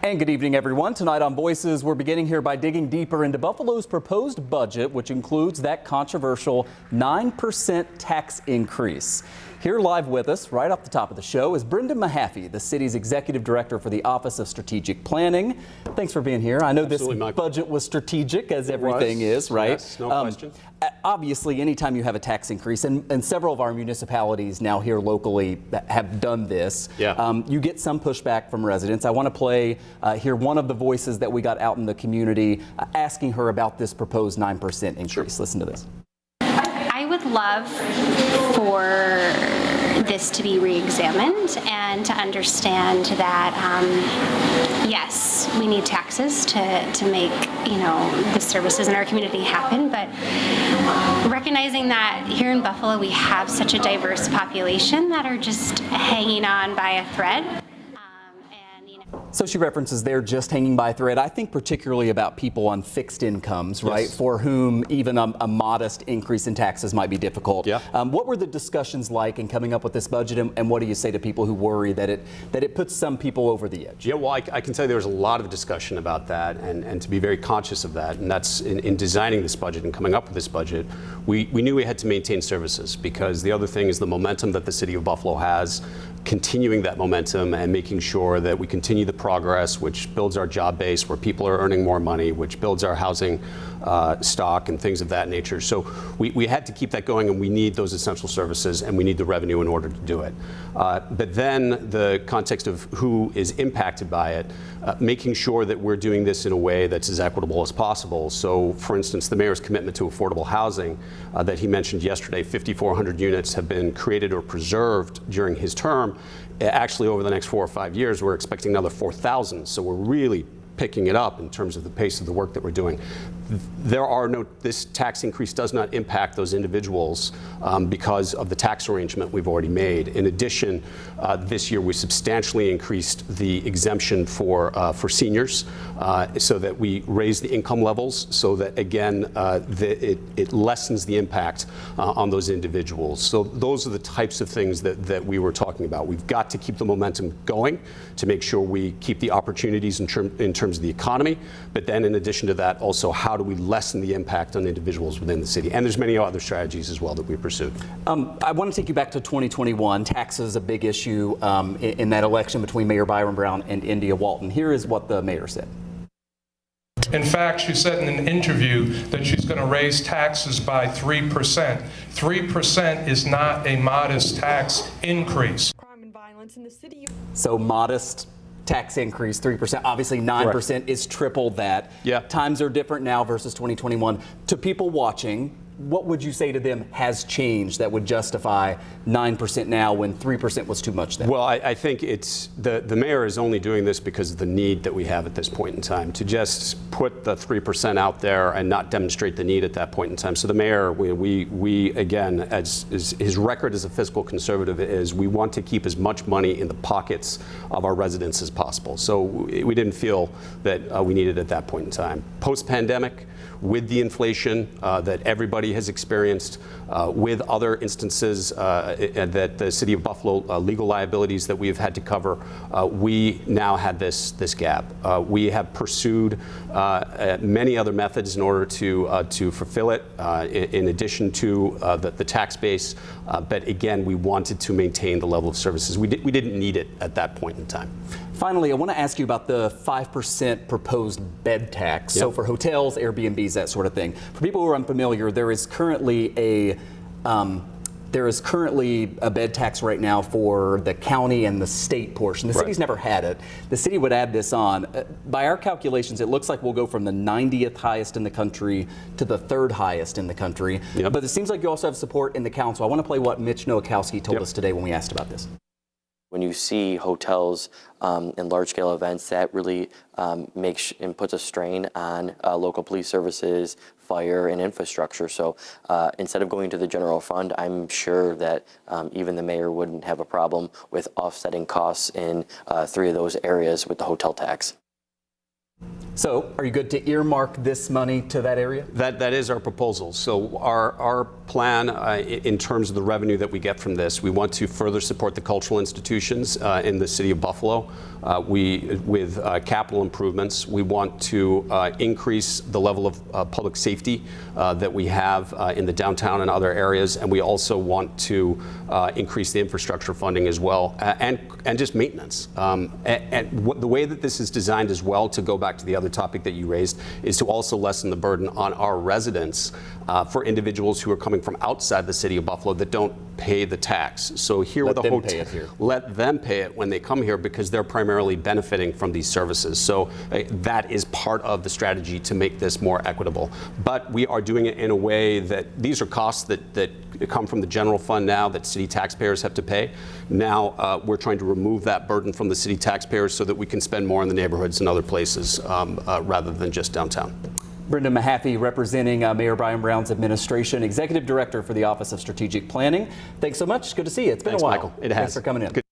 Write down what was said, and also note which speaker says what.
Speaker 1: And good evening, everyone. Tonight on Voices, we're beginning here by digging deeper into Buffalo's proposed budget, which includes that controversial 9% tax increase. Here live with us, right off the top of the show, is Mehaffy, the city's executive director for the Office of Strategic Planning. Thanks for being here. I know
Speaker 2: Absolutely,
Speaker 1: this
Speaker 2: Michael.
Speaker 1: Budget was strategic, as everything is, right?
Speaker 2: Yes, no question.
Speaker 1: Obviously, anytime you have a tax increase, and several of our municipalities now here locally have done this, you get some pushback from residents. I want to play hear one of the voices that we got out in the community asking her about this proposed 9% increase. Sure. Listen to this.
Speaker 3: I would love for this to be re-examined and to understand that yes, we need taxes to make the services in our community happen, but recognizing that here in Buffalo we have such a diverse population that are just hanging on by a thread.
Speaker 1: So she references they're just hanging by a thread. I think particularly about people on fixed incomes, right,
Speaker 2: yes,
Speaker 1: for whom even a modest increase in taxes might be difficult.
Speaker 2: Yeah.
Speaker 1: What were the discussions like in coming up with this budget, and what do you say to people who worry that it puts some people over the edge?
Speaker 2: Yeah, well, I can tell you there was a lot of discussion about that, and to be very conscious of that. And that's in designing this budget and coming up with this budget, we knew we had to maintain services, because the other thing is the momentum that the city of Buffalo has, continuing that momentum and making sure that we continue the progress, which builds our job base, where people are earning more money, which builds our housing stock and things of that nature. So we had to keep that going, and we need those essential services, and we need the revenue in order to do it. But then the context of who is impacted by it, making sure that we're doing this in a way that's as equitable as possible. So, for instance, the mayor's commitment to affordable housing that he mentioned yesterday, 5,400 units have been created or preserved during his term. Actually, over the next 4 or 5 years, we're expecting another 4,000. So we're really picking it up in terms of the pace of the work that we're doing. This tax increase does not impact those individuals because of the tax arrangement we've already made. In addition, this year we substantially increased the exemption for seniors so that we raise the income levels, so that again it lessens the impact on those individuals. So those are the types of things that we were talking about. We've got to keep the momentum going to make sure we keep the opportunities in terms of the economy, but then in addition to that, also how do we lessen the impact on individuals within the city? And there's many other strategies as well that we pursued.
Speaker 1: I want to take you back to 2021. Taxes a big issue in that election between Mayor Byron Brown and India Walton. Here is what the mayor said.
Speaker 4: In fact, she said in an interview that she's going to raise taxes by 3%. 3% is not a modest tax increase.
Speaker 5: Crime and violence in the city.
Speaker 1: So modest tax increase, 3%. Obviously, 9% is triple that.
Speaker 2: Yeah.
Speaker 1: Times are different now versus 2021. To people watching, what would you say to them has changed that would justify 9% now when 3% was too much then?
Speaker 2: Well, I think it's the mayor is only doing this because of the need that we have at this point in time, to just put the 3% out there and not demonstrate the need at that point in time. So the mayor, we again, as his record as a fiscal conservative is, we want to keep as much money in the pockets of our residents as possible. So we didn't feel that we needed at that point in time. Post-pandemic, with the inflation that everybody has experienced, with other instances that the city of Buffalo, legal liabilities that we've had to cover, we now had this gap. We have pursued many other methods in order to fulfill it, in addition to the tax base. But again, we wanted to maintain the level of services. We didn't need it at that point in time.
Speaker 1: Finally, I want to ask you about the 5% proposed bed tax.
Speaker 2: Yep.
Speaker 1: So for hotels, Airbnbs, that sort of thing. For people who are unfamiliar, there is currently a bed tax right now for the county and the state portion. The city's never had it. The city would add this on. By our calculations, it looks like we'll go from the 90th highest in the country to the 3rd highest in the country.
Speaker 2: Yep.
Speaker 1: But it seems like you also have support in the council. I want to play what Mitch Nowakowski told us today when we asked about this.
Speaker 6: When you see hotels and large-scale events, that really makes and puts a strain on local police services, fire, and infrastructure. So instead of going to the general fund, I'm sure that even the mayor wouldn't have a problem with offsetting costs in 3 of those areas with the hotel tax.
Speaker 1: So are you good to earmark this money to that area?
Speaker 2: That is our proposal. So our plan in terms of the revenue that we get from this. We want to further support the cultural institutions in the city of Buffalo. With capital improvements, we want to increase the level of public safety that we have in the downtown and other areas, and we also want to increase the infrastructure funding as well, and just maintenance. The way that this is designed as well, to go back to the other topic that you raised, is to also lessen the burden on our residents for individuals who are coming from outside the city of Buffalo that don't pay the tax. So here with the hotel, let them pay it when they come here, because they're primarily benefiting from these services. So that is part of the strategy to make this more equitable. But we are doing it in a way that these are costs that come from the general fund now that city taxpayers have to pay. Now we're trying to remove that burden from the city taxpayers so that we can spend more in the neighborhoods and other places rather than just downtown.
Speaker 1: Brenda Mehaffy, representing Mayor Brian Brown's administration, Executive Director for the Office of Strategic Planning. Thanks so much. Good to see you. It's been a while.
Speaker 2: Michael. It has.
Speaker 1: Thanks for coming in. Good.